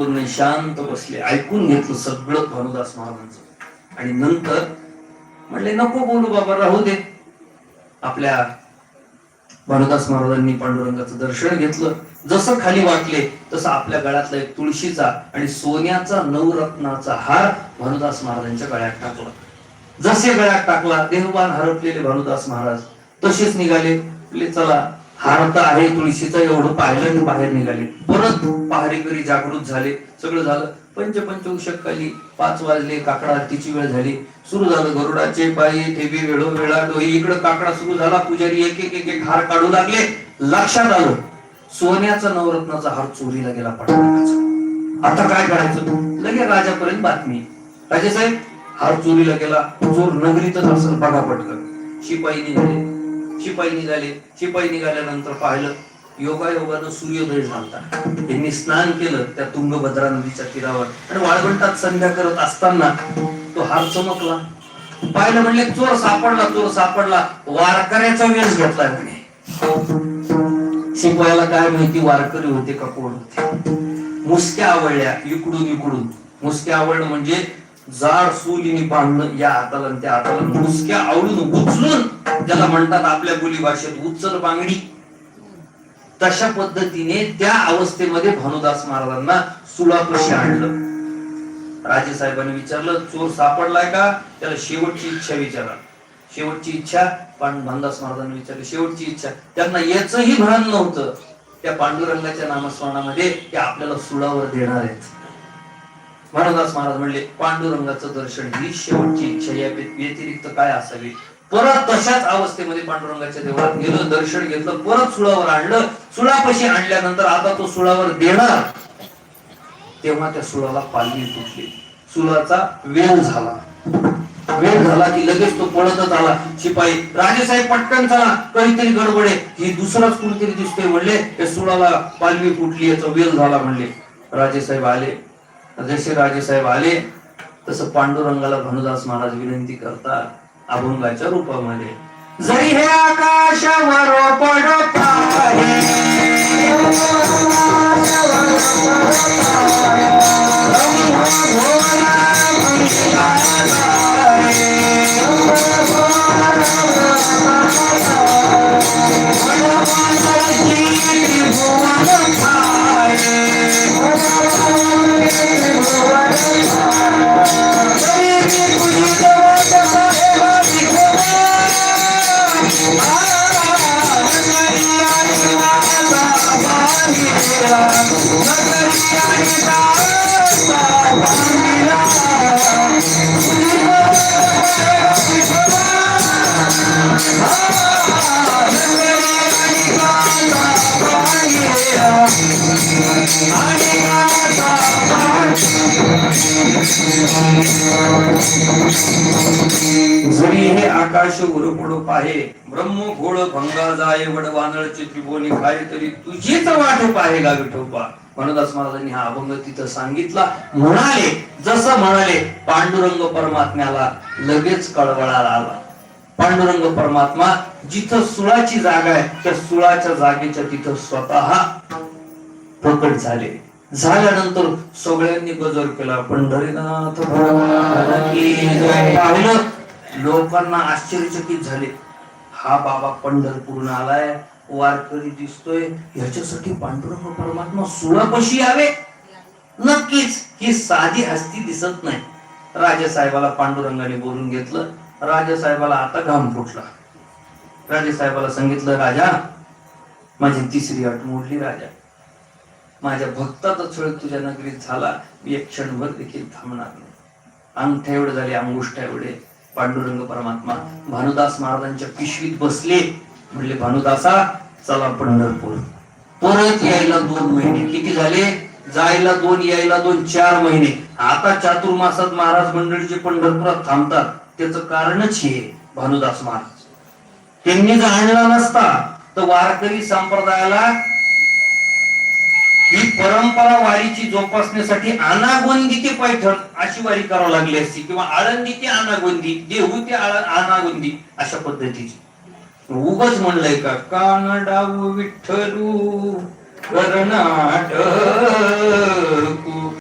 शांत बसले, ऐकून घेतलं सगळं भानुदास महाराजांचं. आणि नंतर म्हणले नको बोलू बाबा, राहू दे. आपल्या भानुदास महाराजांनी पांडुरंगाचं दर्शन घेतलं. जसं खाली वाटले तसं आपल्या गळ्यातला एक तुळशीचा आणि सोन्याचा नवरत्नाचा हार भानुदास महाराजांच्या गळ्यात टाकला. जसे गळ्यात टाकला, देहभान हरपलेले भानुदास महाराज तसेच निघाले. चला, हार तर आहे तुळशीचा, एवढं पाहिलं आणि बाहेर निघाले. परत पहारेकरी जागृत झाले, सगळं झालं. पंचपंचौषक खाली 5 वाजले, काकडा आरतीची वेळ झाली. सुरू झालं गरुडाचे पायी ठेवी वेळोवेळा डोही. इकडं काकडा सुरू झाला. पुजारी एक एक एक हार काढू लागले. लक्षात आलं सोन्याचा नवरत्नाचा हार चोरीला गेला पांडुरंगाचा. आता काय करायचं? लगेच राजापर्यंत बातमी, राजेसाहेब हार चोरीला गेला, चोर नगरीतच असेल, बघा पटकन. शिपाई निघाले. शिपाई निघाल्यानंतर पाहिलं, योगायोगानं सूर्योदय झाला. त्यांनी स्नान केलं त्या तुंगभद्रा नदीच्या तीरावर आणि वाळवंटात संध्या करत असताना तो हार चमकला. पाहिलं, म्हणले चोर सापडला. वारकऱ्याचा वेश घेतलाय म्हणे. शिपायाला काय माहिती वारकरी होते का कोण होते. मुसक्या आवळल्या इकडून. मुसक्या आवळणं म्हणजे जाड सुलीनी बांधणं, या हाताला त्या हाताला मुसक्या आवळून उचलून, ज्याला म्हणतात आपल्या बोली भाषेत उचल बांगडी. तशा पद्धतीने त्या अवस्थेमध्ये भानुदास महाराजांना सुळापाशी आणलं. राजे साहेबांनी विचारलं, चोर सापडलाय का? त्याला शेवटची इच्छा विचारा. शेवटची इच्छा भानुदास महाराजांनी विचारली. शेवटची इच्छा त्यांना याचंही भान नव्हतं त्या पांडुरंगाच्या नामस्मरणामध्ये ते आपल्याला सुळावर देणार आहेत. भानुदास महाराज म्हणले, पांडुरंगाचं दर्शन ही शेवटची इच्छा, या व्यतिरिक्त काय असावी? परत तशाच अवस्थेमध्ये पांडुरंगाच्या देवळात गेलं, दर्शन घेतलं, परत सुळावर आणलं. सुळापाशी आणल्यानंतर आता तो सुळावर देणार, तेव्हा त्या सुळाला पालवी तुटली. सुळाचा वेळ झाला की लगेच तो पळतच आला. शिपाई, राजेसाहेब पटकन चला, काहीतरी गडबड आहे, ही दुसराच कुणीतरी दिसतोय म्हणले. त्या सुळाला पालवी फुटली, याचा वेळ झाला म्हणले. राजेसाहेब आले. जसे राजेसाहेब आले तसं पांडुरंगाला भानुदास महाराज विनंती करतात अभंगाच्या रूपामध्ये, जरी हे आकाशावर पडो तारे, जरी हे आकाश उरपडो पाहे, ब्रह्म घोळ भंगा जाय, वडवानळची त्रिभुवनी खाय, तरी तुझीच वाट पाहे गा विठोबा. भानुदास महाराजांनी हा अभंग तिथं सांगितला. म्हणाले, जसं म्हणाले, पांडुरंग परमात्म्याला लगेच कळवळा आला. पांडुरंग परमात्मा जिथं सुळाची जागा आहे त्या सुळाच्या जागेच्या तिथं स्वतः प्रकट झाले. झाल्यानंतर सगळ्यांनी गजर केला, पंढरीनाथ पाहिलं. लोकांना आश्चर्यचकित झाले, हा बाबा पंढरपूरून आलाय, वारकरी दिसतोय, ह्याच्यासाठी पांडुरंग परमात्मा सुळापाशी यावे? नक्कीच ही साधी हस्ती दिसत नाही. राजेसाहेबाला पांडुरंगाने बोलून घेतलं. राजेसाहेबाला आता घाम फुटला. राजेसाहेबाला सांगितलं, राजा माझी तिसरी अट मोडली. राजा, माझ्या भक्ताचा छळ तुझ्या नगरीत झाला, मी एक क्षणभर देखील थांबणार नाही. अंगठ्या एवढे झाले, अंगुष्ठा एवढे. पांडुरंग परमात्मा भानुदास महाराजांच्या पिशवीत बसले. म्हणले, भानुदासा चला पंढरपूर. परत यायला 2 महिने. किती झाले? जायला 2, यायला 2, 4 महिने. आता चातुर्मासात महाराज मंडळीचे पंढरपुरात थांबतात. त्याचं कारणच हे भानुदास महाराज. त्यांनी जर आणला नसता तर वारकरी संप्रदायाला ही परंपरा वारीची जोपासण्यासाठी आनागोंदी ते पैठण अशी वारी करावी लागली असती, किंवा आळंदी ते आनागोंदी, देहू ते आनागोंदी अशा पद्धतीची. उगाच म्हणलंय का, कानडाऊ विठ्ठलू कर्नाटकू